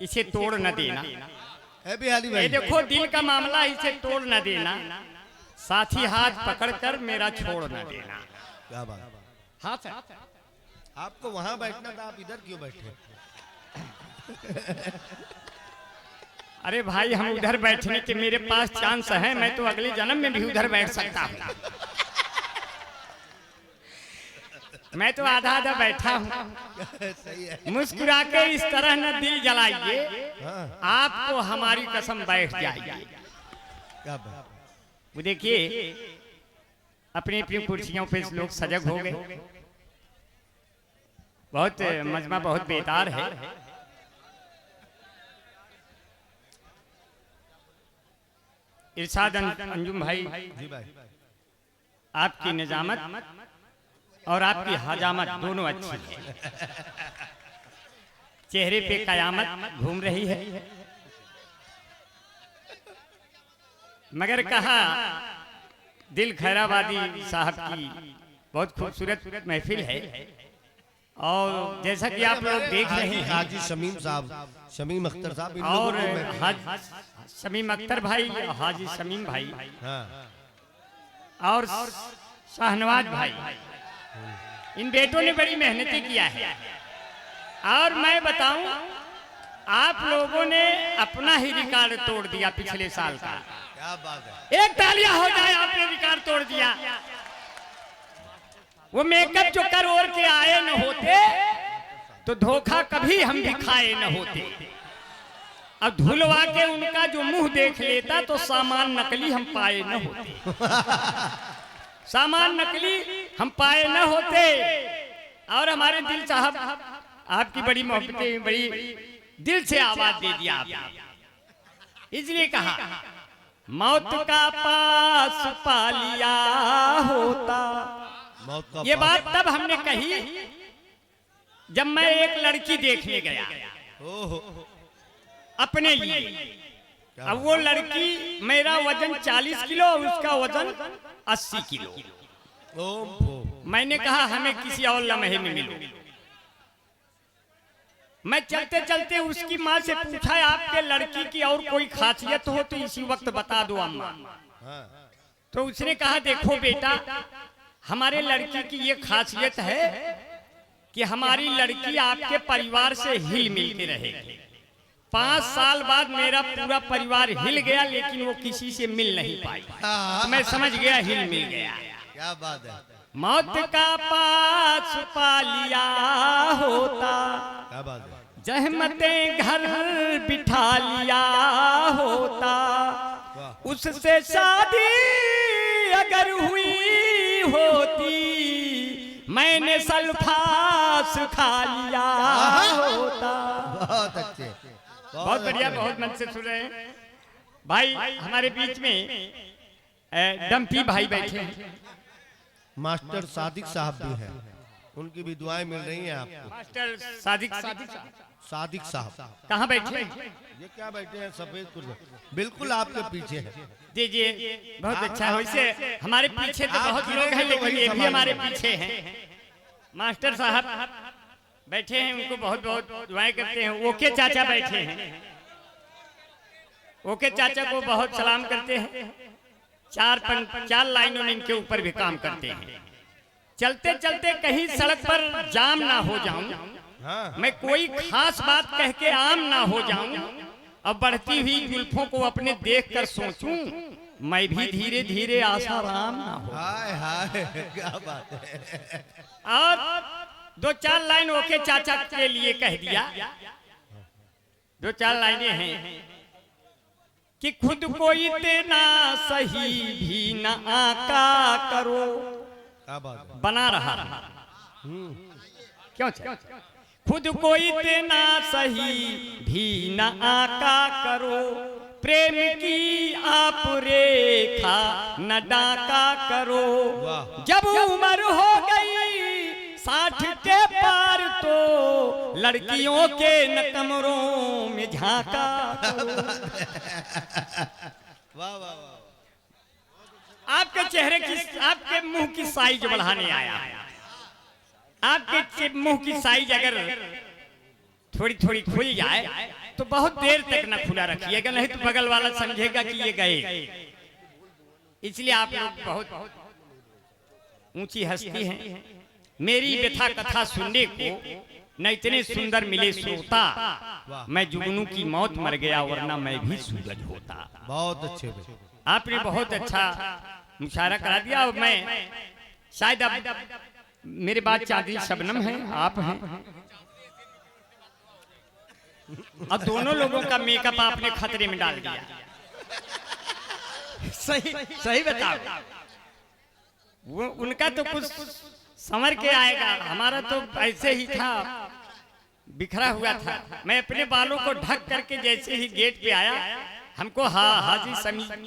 इसे तोड़ न देना। भाई देखो दिल का मामला, इसे तोड़ न देना, साथी हाथ पकड़कर मेरा छोड़ न देना। क्या बात। हाँ सर, आपको वहां बैठना था, आप इधर क्यों बैठे? अरे भाई हम उधर बैठने के मेरे पास चांस है, मैं तो अगले जन्म में भी उधर बैठ सकता हूँ। मैं तो आधा आधा बैठा हूँ। मुस्कुरा के इस तरह न दिल जलाइए, आपको हमारी कसम बैठ जाएगी। क्या बात। वो देखिए अपनी अपनी कुर्सियों पे लोग सजग हो गए, बहुत मजमा बहुत बेतार है। इरशाद अंजुम भाई जी भाई, आपकी निजामत और आपकी हजामत दोनों अच्छी है। चेहरे पे कयामत घूम रही है, मगर कहा दिल खैराबादी साहब की बहुत खूबसूरत महफिल है। और जैसा कि आप लोग देख रहे हैं, हाजी शमीम साहब, शमीम अख्तर साहब और शमीम अख्तर भाई, हाजी शमीम भाई, और शाहनवाज भाई, इन बेटों ने बड़ी मेहनतें किया है। और मैं बताऊं, आप लोगों ने अपना ही रिकॉर्ड तोड़ दिया पिछले साल का। क्या बात है। एक तालियां हो जाए, आपने रिकॉर्ड तोड़ दिया। वो मेकअप जो कर ओर के आए न होते तो धोखा कभी हम भी खाए न होते। अब धुलवा के उनका जो मुंह देख लेता तो सामान नकली हम पाए न होते। सामान नकली हम पाए न होते। और हमारे दिल साहब, आपकी बड़ी मोहब्बतें, बड़ी दिल से आवाज दे दिया आपने। इसलिए कहा मौत का पास पा लिया होता। ये बात तब हमने कही जब मैं एक लड़की देखने गया अपने लिए। अब वो लड़की, मेरा वजन 40 किलो, उसका वजन 80 किलो। मैंने कहा हमें किसी और लम्हे में मिलो। मैं चलते चलते उसकी माँ से पूछा आपके लड़की की और कोई खासियत हो तो इसी वक्त बता दो अम्मा। तो उसने कहा देखो बेटा, हमारे लड़की की ये खासियत है कि हमारी लड़की आपके परिवार से हिल मिल के रहेगी। 5 साल बाद मेरा पूरा परिवार हिल गया, लेकिन वो किसी से मिल नहीं पाई। तो मैं समझ गया हिल मिल गया। क्या बात है। मौत का पास पा लिया होता। क्या बात है। जहमतें घर बिठा लिया होता। उससे शादी अगर हुई होती, मैंने सल्फास खा लिया होता। बहुत अच्छे, बहुत बढ़िया, बहुत मन से सुन रहे हैं भाई। हमारे बीच में डम्पी भाई बैठे हैं, मास्टर सादिक साहब भी हैं, उनकी भी दुआएं मिल रही हैं आपको। मास्टर सादिक साहब कहाँ बैठे? ये क्या बैठे हैं सफेद कुर्सी, बिल्कुल आपके पीछे है। जी जी, बहुत अच्छा है। वैसे हमारे पीछे तो बहुत लोग हैं, लेकिन ये भी हमारे पीछे हैं। मास्टर साहब बैठे हैं, उनको बहुत बहुत दुआएं करते हैं। ओके चाचा बैठे हैं, ओके चाचा को बहुत सलाम करते हैं। 4 लाइनों में इनके ऊपर भी काम करते हैं। चलते चलते कहीं सड़क पर जाम ना हो जाऊं, मैं कोई खास बात कह के आम ना हो जाऊं, अब बढ़ती हुई जुल्फों को अपने देखकर सोचूं, मैं भी धीरे धीरे आसाराम ना हो। हाय हाय, क्या बात है। और 2-4 लाइन ओके चाचा के लिए कह दिया। 2-4 लाइनें हैं कि खुद को इतना सही भी न आका करो। क्या बात है। बना रहा क्यों? खुद को इतना सही भी न आका करो, प्रेम की आप रेखा न डाका करो। जब उम्र हो गई 60 के पार तो लड़कियों के न कमरों में झांका करो। वाह वाह वाह। आपके चेहरे की, आपके मुंह की साइज बढ़ाने आया। आपके मुंह की साइज अगर थोड़ी थोड़ी खुल जाए तो बहुत देर तक ना खुला रखिएगा, नहीं तो बगल वाला समझेगा कि ये गए। इसलिए आप लोग बहुत ऊंची हस्ती हैं। मेरी व्यथा कथा सुनने को न इतने सुंदर मिले श्रोता, मैं जुगनू की मौत मर गया, वरना मैं भी सूरज होता। बहुत अच्छे। आपने बहुत अच्छा मुशायरा करा दिया। और मैं शायद अब मेरे बाद चांदनी शबनम है, आप हैं, अब दोनों लोगों का मेकअप आपने खतरे में डाल दिया। सही सही बताओ, वो उनका तो कुछ संवर के आएगा, हमारा तो ऐसे ही था, बिखरा हुआ था। मैं अपने बालों को ढक करके जैसे ही गेट पे आया, हमको हाजी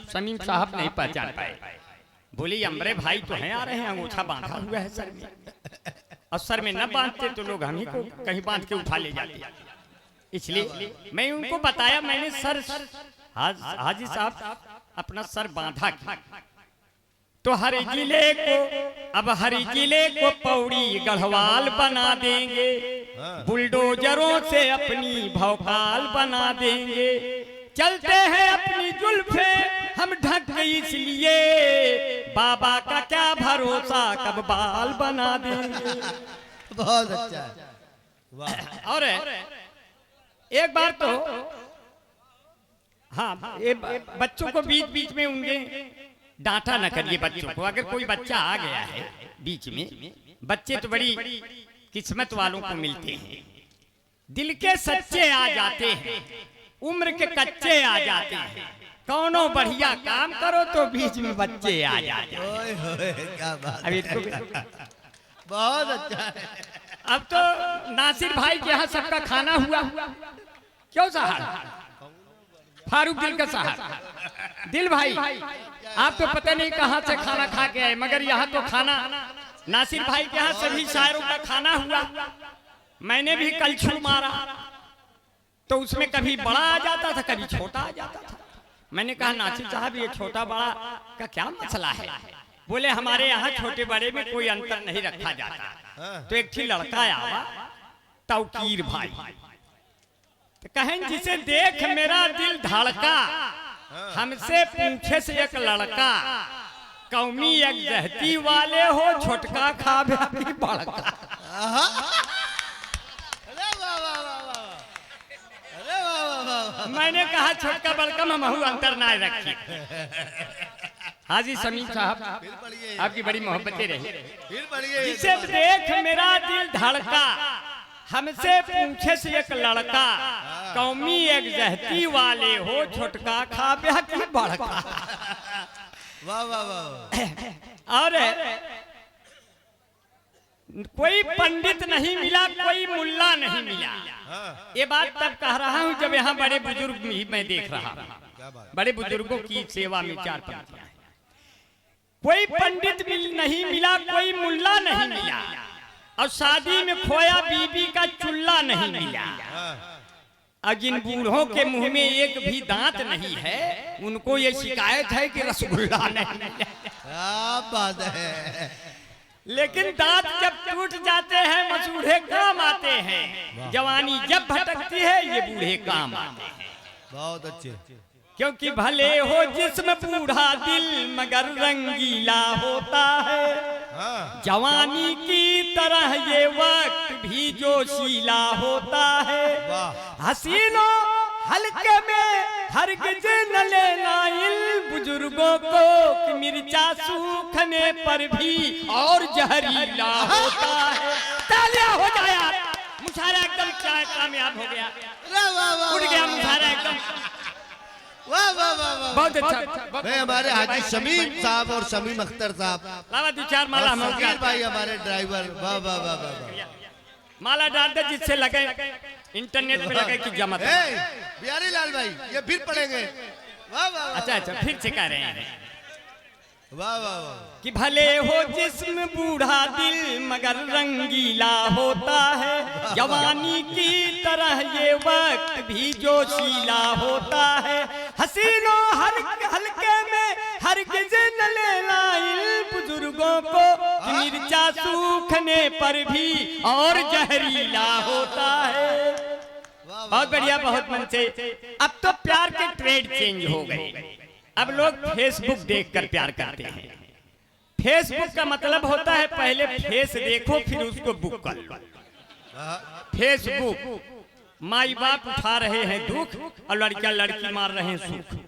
समीम साहब नहीं पहचान पाए। बोली अमरे भाई तो हैं, आ रहे हैं, अंगूठा बांधा हुआ है सर में, और सर में न बांधते तो लोग हम ही को कहीं बांध के उठा ले जाते। इसलिए मैं उनको बताया, मैंने सर हाजी साहब अपना सर बांधा तो हर जिले को, अब हर जिले को पौड़ी गढ़वाल बना देंगे, बुलडोजरों से अपनी भौकाल बना देंगे। चलते हैं अपनी जुल्फे हम ढक इसलिए, बाबा का क्या भरोसा कब बाल बना देंगे। बहुत अच्छा है। वाह। और एक बार तो हाँ, ये बच्चों को बीच बीच में उनके डांटा न करिए बच्चों को। अगर कोई बच्चा आ गया है बीच में, बच्चे तो बड़ी किस्मत वालों को मिलते हैं, दिल के सच्चे आ जाते हैं, उम्र के कच्चे आ जाते हैं। कौनो बढ़िया काम करो तो बीच में बच्चे आ जाते हैं। ओए होए, क्या बात अब है। इनको बहुत अच्छा है। अब तो नासिर भाई के यहाँ सबका खाना हुआ, क्यों साहब? फारूक दिल का साहब, दिल भाई आप तो पता नहीं कहाँ से खाना खा के आए, मगर यहाँ तो खाना नासिर भाई के यहाँ सभी शायरों का खाना हुआ। मैंने भी कल छू मारा तो उसमें कभी बड़ा आ जाता था, कभी छोटा आ जाता था। मैंने कहा नासिर साहब ये छोटा बड़ा का क्या मसला है? बोले हमारे यहाँ छोटे बड़े में कोई अंतर नहीं रखा जाता। तो एक ही लड़का आया तौकीर भाई, तो कहें जिसे देख मेरा दिल धड़का, हमसे पूछे से एक लड़का, कौमी एक जहती वाले हो छोटका खा भी बड़का। मैंने कहा छोटका बड़का में महू अंतर ना रखी। हाजी समीम साहब आपकी बड़ी मोहब्बतें रही। जिसे देख मेरा दिल धड़का, हमसे पूछे से एक लड़का, कौमी एक जहती वाले हो छोटका खा ब्याह की बड़का। वाह वाह वाह। और कोई पंडित नहीं मिला, कोई मुल्ला नहीं मिला। ये बात तब कह रहा हूँ जब यहाँ बड़े बुजुर्ग ही मैं देख रहा हूँ, बड़े बुजुर्गों की सेवा में चार पंक्तियां हैं। कोई पंडित नहीं मिला, कोई मुल्ला नहीं मिला, और शादी में खोया बीबी का चुल्ला नहीं मिला। और जिन बूढ़ों के मुंह में एक भी दांत नहीं है, उनको ये शिकायत है कि रसगुल्ला नहीं मिला। क्या बात है। लेकिन दांत जब टूट जाते हैं मसूढ़े काम आते हैं, जवानी जब भटकती है ये बूढ़े काम आते हैं। बहुत अच्छे। क्योंकि भले हो जिस्म बूढ़ा दिल मगर रंगीला होता है, जवानी की तरह ये वक्त भी जोशीला होता है। हसीनों हल्के में हरगिज न लेना इल बुजुर्गों को, कि मिर्चा सूखने पर भी और जहरीला होता है। तालियां हो जाए, मुशायरा एकदम कामयाब हो गया, उड़ गया मुशायरा एकदम। वाह वाह वाह वाह, बहुत अच्छा। भाई हमारे हाजी शमीम साहब और शमीम अख्तर साहब, लावा दो चार माला हम भाई हमारे ड्राइवर। वाह वाह वाह वाह। माला डाल दे जिससे लगे इंटरनेट पे लगे कि जमा। बिहारी लाल भाई ये फिर पढ़ेंगे। वाह वाह। अच्छा अच्छा फिर से कह रहे हैं। वाह वाह वाह। कि भले हो जिस्म बूढ़ा दिल मगर रंगीला होता है, जवानी की तरह ये वक्त भी जोशीला होता है। हसीनों हल्के में हरगिज न लेना इन बुजुर्गों को, कि मिर्चा सूखने पर भी और जहरीला होता है। बहुत बढ़िया, बहुत मन से। अब तो प्यार के ट्रेड चेंज हो गए। अब लोग फेसबुक देखकर प्यार करते हैं। फेसबुक का मतलब होता है पहले फेस देखो फिर उसको बुक कर लो। फेसबुक माई बाप उठा रहे हैं दुख और लड़का लड़की मार रहे हैं सुख,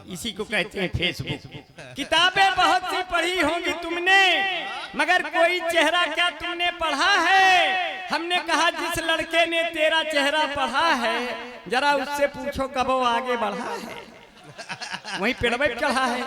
इसी को कहते हैं फेसबुक। किताबें बहुत सी पढ़ी होंगी तुमने, मगर कोई चेहरा क्या तुमने पढ़ा है? हमने कहा जिस लड़के ने तेरा चेहरा पढ़ा है जरा उससे पूछो कब वो आगे बढ़ा है, वहीं पेड़ पे चढ़ा है।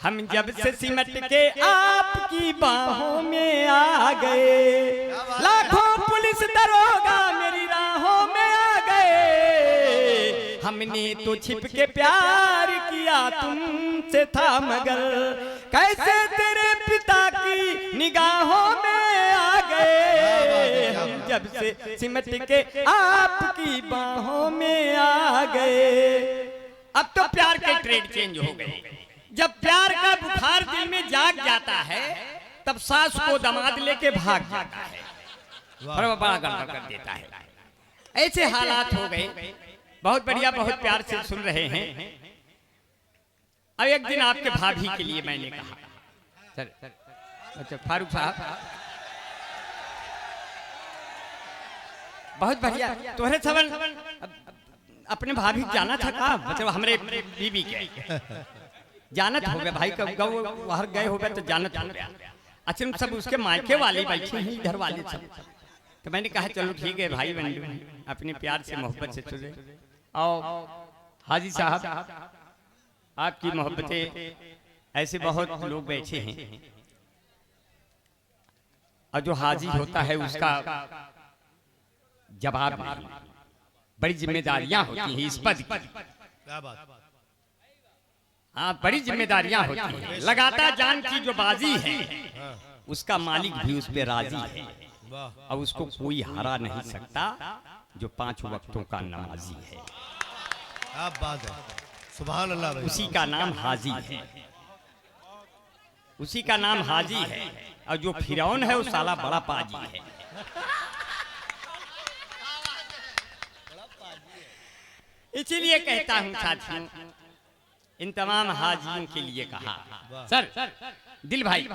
हम जब से सिमट के आपकी बाहों में आ गए, लाखों पुलिस दरोगा मेरी राहों में आ गए। हमने तो छिप के प्यार किया तुमसे था मगर कैसे तेरे पिता की निगाहों में आ गए। हम जब से सिमट के आपकी बाहों में आ गए। अब तो प्यार के ट्रेड चेंज हो गए। जब प्यार का बुखार दिल में जाग जाता है तब सास को दामाद लेके भाग जाता है और बड़ा गड़बड़ कर देता है। ऐसे हालात हो गए। बहुत बढ़िया, बहुत प्यार से सुन रहे हैं। अब एक दिन आपके भाभी के लिए मैंने कहा, सर अच्छा फारूक साहब बहुत बढ़िया, तोहरे सवन अपने भाभी जाना था का मतलब हमरे बीबी के जानत हो गया भाई, कब बाहर गए हो गए तो जानत हो गया। अच्छा सब उसके मायके वाले बैठे हैं इधर वाले सब, तो मैंने कहा चलो ठीक है भाई बंधु अपने प्यार से मोहब्बत से चले आओ। हाजी साहब आपकी मोहब्बतें ऐसे बहुत लोग बैठे हैं और जो हाजी होता है उसका जवाब नहीं, बड़ी जिम्मेदारियां होती हैं इस पद की। हाँ बड़ी जिम्मेदारियां होती हैं। लगातार जान की जो बाजी है उसका मालिक भी उस पे राजी है और उसको कोई हरा नहीं सकता जो 5 वक्तों का नमाजी है। क्या बात है, सुभान अल्लाह। उसी का नाम हाजी है, उसी का नाम हाजी है। और जो फिरौन है वो साला बड़ा पाजी है। इसीलिए कहता हूं साथियों, इन तमाम हाजियों के लिए कहा सर दिल भाई,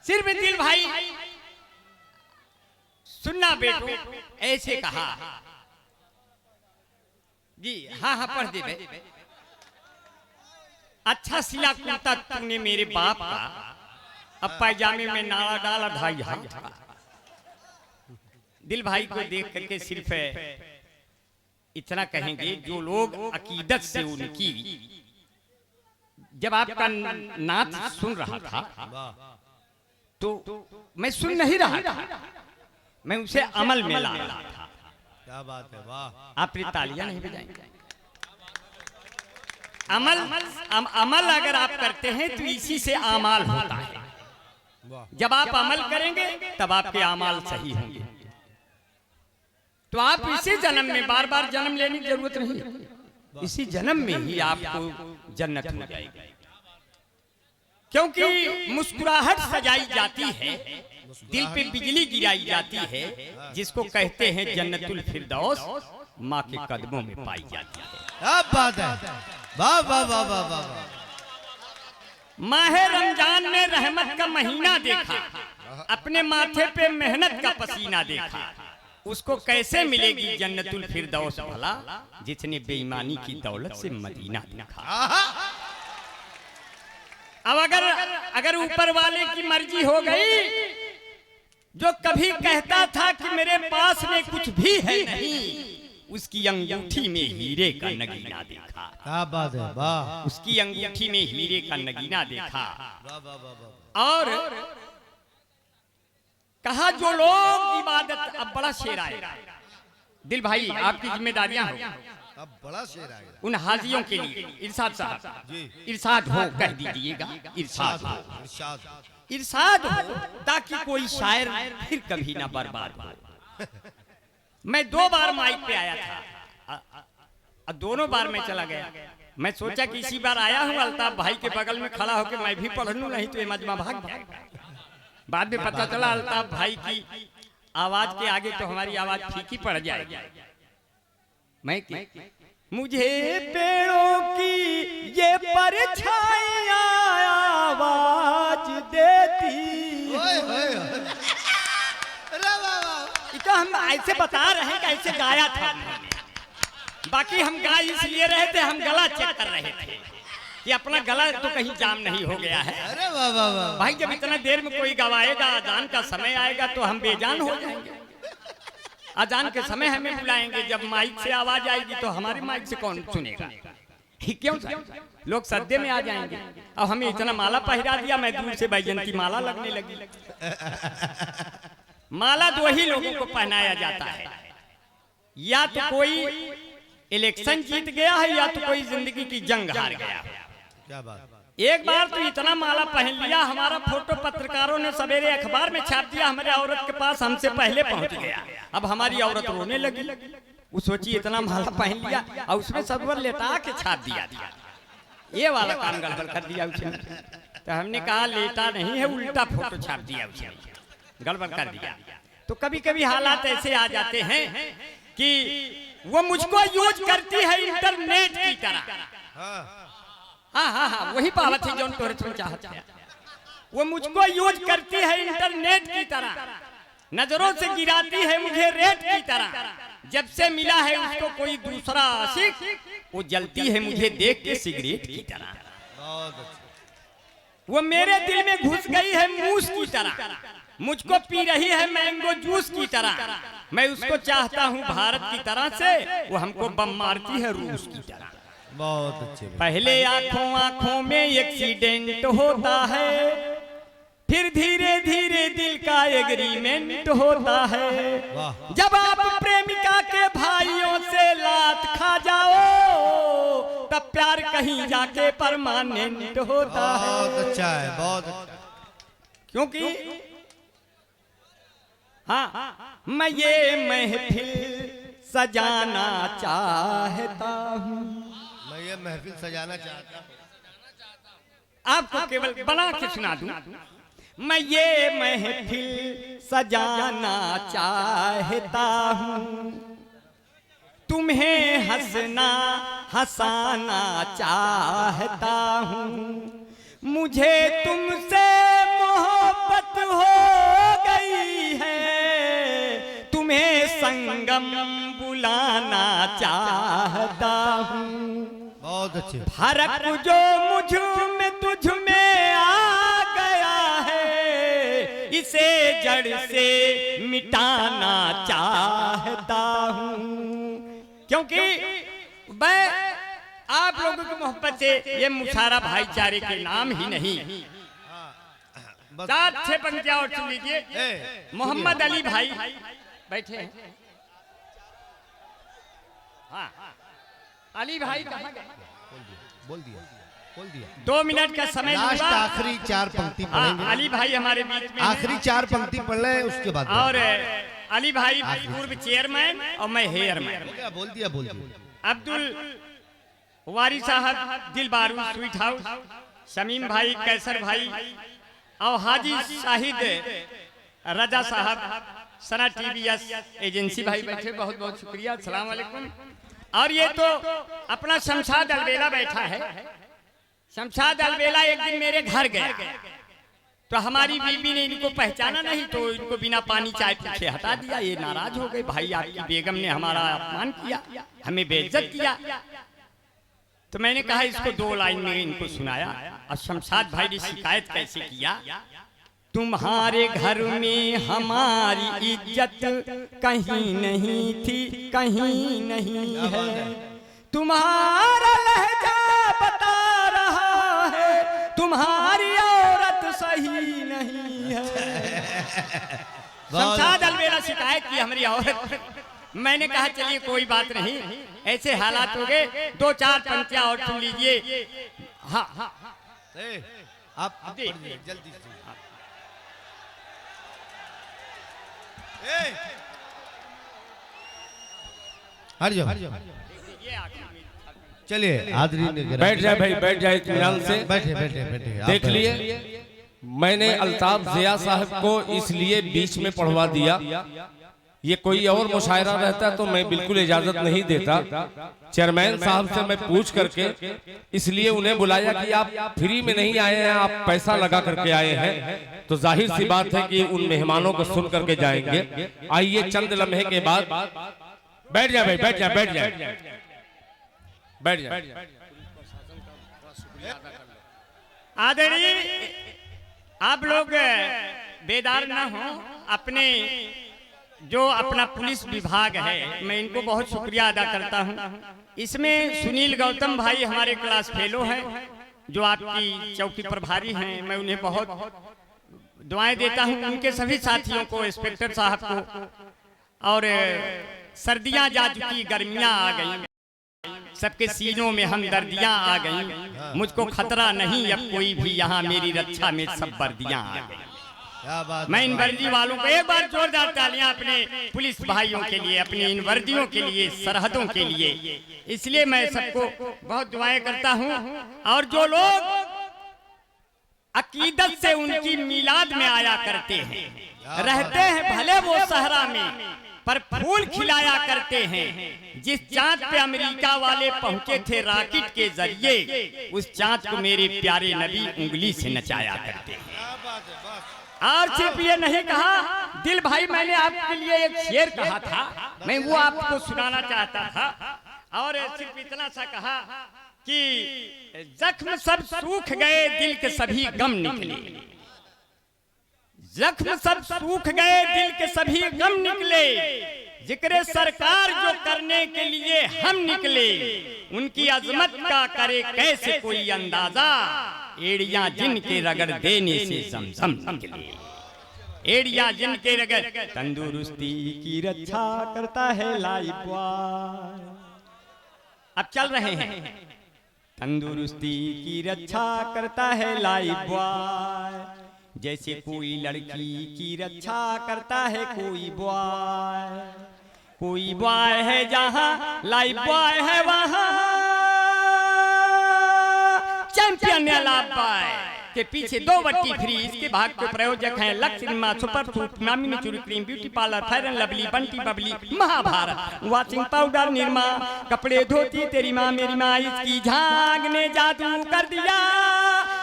सिर्फ दिल भाई सुनना बेटो, ऐसे कहा जी। हाँ हाँ पढ़ दे बे। अच्छा सिला कुर्ता तूने मेरे बाप का, अब पैजामे में नाला डाला ढाई हाथ का। दिल भाई को देख करके सिर्फ इतना कहेंगे जो लोग अकीदत से उनकी, जब आपका नात सुन रहा था तो मैं सुन नहीं रहा था, मैं उसे अमल में ला रहा था। क्या बात है, वाह। आपने तालियां नहीं बजाई। अमल अगर आप करते हैं तो इसी से आमाल होता है। जब आप अमल करेंगे तब आपके आमाल सही होंगे। तो आप इसी जन्म में, बार बार जन्म लेने की जरूरत नहीं, इसी जन्म में ही आपको जन्नत हो जाएगी। क्योंकि मुस्कुराहट सजाई जाती है, दिल पे बिजली गिराई जाती है, जिसको कहते हैं जन्नतुल फिरदौस, माँ के कदमों में पाई जाती है। क्या बात है, वाह वाह वाह वाह वाह। माहे रमजान में रहमत का महीना देखा, अपने माथे पे मेहनत का पसीना देखा, उसको कैसे मिलेगी जन्नतुल फिरदौस भला, जिसने बेईमानी की दौलत से मदीना देखा। अब अगर ऊपर वाले की मर्जी हो गई, जो कभी कहता था कि मेरे पास में कुछ भी है नहीं, उसकी अंगूठी में हीरे का नगीना देखा। क्या बात है, वाह। उसकी अंगूठी में हीरे का नगीना देखा। वाह वाह वाह। और कहा जो लोग इबादत, अब बड़ा शेर आएगा दिल भाई, आपकी जिम्मेदारियां हो। अब बड़ा शेर आएगा उन हाजियों के लिए इरशाद साहब जी। इरशाद हो कह दीजिएगा, इरशाद हो, इरशाद। इरशाद हो, ताकि कोई शायर फिर कभी ना बर्बाद हो। मैं 2 बार माइक पे आया था, दोनों बार मैं चला गया। मैं सोचा कि इसी बार आया हूँ अल्ताफ भाई के बगल में खड़ा होकर मैं भी पढ़ लूं, नहीं तो ये मजमा भाग जाएगा। बाद में पता चला अल्ताफ भाई की आवाज के आगे तो हमारी आवाज फीकी पड़ जाएगी, मैं मुझे पेड़ों की ये परछाइयां आवाज देती। तो हम ऐसे बता रहे हैं कि ऐसे गाया था, बाकी हम गा इसलिए रहे थे, हम गला चेक कर रहे थे कि अपना गला तो कहीं जाम नहीं हो गया है। अरे वाह वाह वाह भाई जब इतना देर में कोई गवाएगा, अजान का समय आएगा तो हम बेजान हो जाएंगे। अजान के समय हमें बुलाएंगे, जब माइक से आवाज आएगी तो हमारी माइक से कौन सुनेगा? क्यों लोग सद्दे में आ जाएंगे। अब हमें इतना माला पहरा दिया, मैं दूर से बैजंती माला लगने लगी। माला दो ही लोगों को पहनाया जाता है, या तो कोई इलेक्शन जीत गया है या तो कोई जिंदगी की जंग हार गया। क्या बात। एक बार तो इतना माला पहन लिया, हमारा फोटो पत्रकारों ने सवेरे अखबार में छाप दिया, हमारे औरत के पास हमसे पहले पहुंच गया। अब हमारी औरत रोने लगी, वो सोची इतना माला पहन लिया और उसमें सब लेटा के छाप दिया। ये वाला काम गड़बड़ कर दिया उसने। तो हमने कहा लेटा नहीं है, उल्टा फोटो छाप दिया उसने, गड़बड़ कर दिया। तो कभी कभी हालात ऐसे आ जाते हैं कि वो मुझको यूज करती है इंटरनेट की तरह। हाँ वही पावत है जो तोरे चाहते हैं। वो मुझको यूज करती है इंटरनेट की तरह, नजरों से गिराती है मुझे रेत की तरह। जब से मिला है उसको कोई दूसरा आशिक, वो जलती है मुझे देख के सिगरेट की तरह। वो मेरे दिल में घुस गई है मूस की तरह, मुझको पी रही है मैंगो जूस की तरह। मैं उसको चाहता हूँ भारत की तरह से, वो हमको बम मारती है रूस की तरह। बहुत अच्छे। पहले आंखों में एक्सीडेंट होता है, फिर धीरे धीरे दिल का एग्रीमेंट होता है। जब आप प्रेमिका के भाइयों से लात खा जाओ, तब प्यार कहीं जाके परमानेंट होता है। बहुत अच्छा है, बहुत अच्छा। क्योंकि हाँ मैं ये महफिल सजाना चाहता हूँ, मैं ये महफिल सजाना चाहता हूँ। आपको केवल बना के सुना दूं। मैं ये महफिल सजाना चाहता हूँ, तुम्हें हंसना हंसाना चाहता हूँ। मुझे तुमसे मोहब्बत हो गई है, तुम्हें संगम बुलाना चाहता हूँ। बहुत अच्छे। फर्क जो मुझ में तुझ में आ गया है, इसे जड़ से मिटाना चाहता हूँ। क्योंकि मैं आप लोगों की मोहब्बत से ये मुशारा भाईचारे के नाम ही नहीं। 4-6 पंक्तियां और सुन लीजिए। मोहम्मद अली भाई बैठे हैं। हाँ अली भाई कहाँ गए? बोल दिया 2 मिनट का समय लास्ट आखिरी 4 पंक्ति पढ़ेंगे। अली भाई हमारे बीच में आखिरी 4 पंक्ति पढ़ लें, उसके बाद और अली भाई पूर्व चेयरमैन और मैं हेयरमैन। बोल दिया। अब्दुल वारी साहब दिल बारू स्वीट हाउस, शमीम भाई कैसर भाई और हाजी शाहिद रजा साहब सना टीवीएस एजेंसी भाई बैठे, बहुत बहुत शुक्रिया, अस्सलाम वालेकुम। और ये तो अपना शमशाद अलबेला बैठा है। शमशाद अलबेला एक दिन मेरे घर गया, तो हमारी बीबी ने इनको पहचाना नहीं, तो इनको बिना पानी चाय पीछे हटा दिया। ये नाराज हो गए, भाई आपकी बेगम ने हमारा अपमान किया, हमें बेइज्जत किया। तो मैंने कहा इसको 2 लाइन में इनको सुनाया। और शमशाद भाई ने शिकायत कैसे किया, तुम्हारे घर में हमारी इज्जत कहीं नहीं थी, कहीं नहीं है। तुम्हारा लहजा बता रहा है, तुम्हारी औरत सही नहीं है। शमशाद अलबेला शिकायत की हमारी औरत। मैंने कहा चलिए कोई बात नहीं, ऐसे हालात हो गए, 2-4 पंक्तियां और सुन लीजिए। हाँ आप जल्दी से हट जाओ। चलिए आदरी बैठ जाए भाई, बैठ जाए इत्मीनान से। बैठे। देख लिए मैंने अल्ताफ जिया साहब को इसलिए बीच में पढ़वा दिया ये कोई और मुशायरा रहता तो मैं बिल्कुल इजाजत नहीं देता। चेयरमैन साहब से मैं पूछ करके इसलिए उन्हें बुलाया कि आप फ्री में नहीं आए हैं, आप पैसा लगा करके आए हैं, तो जाहिर सी बात है कि उन मेहमानों को सुन करके जाएंगे। आइए चंद लम्हे के बाद बैठ जाए भाई, बैठ जाए, बैठ जाए, बैठ जाए। आदरणीय, आप लोग बेदार ना हो। अपने जो अपना पुलिस विभाग है, मैं इनको बहुत शुक्रिया अदा करता हूं। इसमें सुनील गौतम भाई हमारे क्लास फेलो हैं, जो आपकी चौकी प्रभारी हैं। मैं उन्हें बहुत दुआएं देता हूं, उनके सभी साथियों को, इंस्पेक्टर साहब को। और सर्दियां जा चुकी, गर्मियां आ गई, सबके सीनों में हमदर्दियां आ गई। मुझको खतरा नहीं अब कोई भी, यहाँ मेरी रक्षा में सब वर्दियां आ गई। क्या बात। मैं इन वर्दी वालों को एक बार जोरदार तालियां अपने पुलिस भाइयों के लिए, अपनी इन वर्दियों के लिए, सरहदों के लिए। इसलिए मैं सबको बहुत दुआएं करता हूं। और जो लोग अकीदत से उनकी मिलाद में आया करते हैं, रहते हैं भले वो सहरा में, पर फूल खिलाया करते हैं। जिस चांद पे अमेरिका वाले पहुंचे थे रॉकेट के जरिए, उस चांद को मेरे प्यारे नबी उंगली से नचाया करते हैं। और सिर्फ ये नहीं कहा, दिल भाई मैंने आपके लिए एक शेर कहा था, मैं वो आपको सुनाना चाहता था। और सिर्फ इतना सा कहा कि जख्म सब सूख गए, दिल के सभी गम निकले। जख्म सब सूख गए, दिल के सभी गम निकले। जिक्र सरकार जो करने के लिए हम निकले, उनकी अजमत का करे कैसे कोई अंदाजा। एड़ियां जिनके रगड़ देने से समसम निकले, एड़ियां जिनके रगड़। तंदुरुस्ती की रक्षा करता है लाइफ बॉय। अब चल रहे हैं। तंदुरुस्ती की रक्षा करता है लाइफ बॉय, जैसे कोई लड़की की रक्षा करता है कोई बॉय। कोई बॉय है जहां लाइफ बॉय है वहां, चैंपियन लाइफ बॉय के पीछे 2 वट्टी फ्री। इसके भाग के प्रयोजक हैं लक्ष्य सिनेमा, सुपर सूप, मामी चूरी cream, beauty parlour, Fair and Lovely, Bunty Babli, Mahabharat, washing powder, Nirma, कपड़े धोती तेरी माँ मेरी माँ, इसकी झाग ने जादू कर दिया।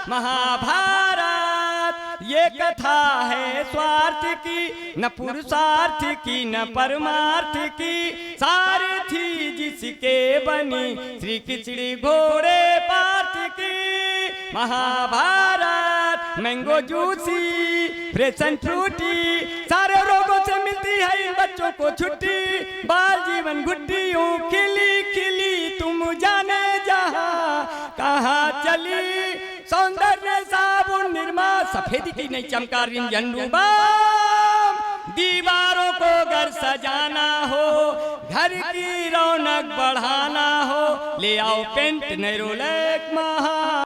महाभारत ये कथा है स्वार्थ की, न पुरुषार्थ की न परमार्थ की। सारथी जिसके बनी श्री कृष्ण घोड़े पार्थ की। Mahabharat mango juicy, fresh and Frooti, सारे रोगों से मिलती है इन बच्चों को छुट्टी। बाल जीवन गुड्डियों खिली खिली, तुम जाने जहां कहाँ चली। सौंदर्य साबुन निरमा, सफेदी की नहीं चमका रिंजन बाम। दीवारों को घर सजाना हो, घर की रौनक बढ़ाना हो, ले आओ पेंट नैरोलैक महा।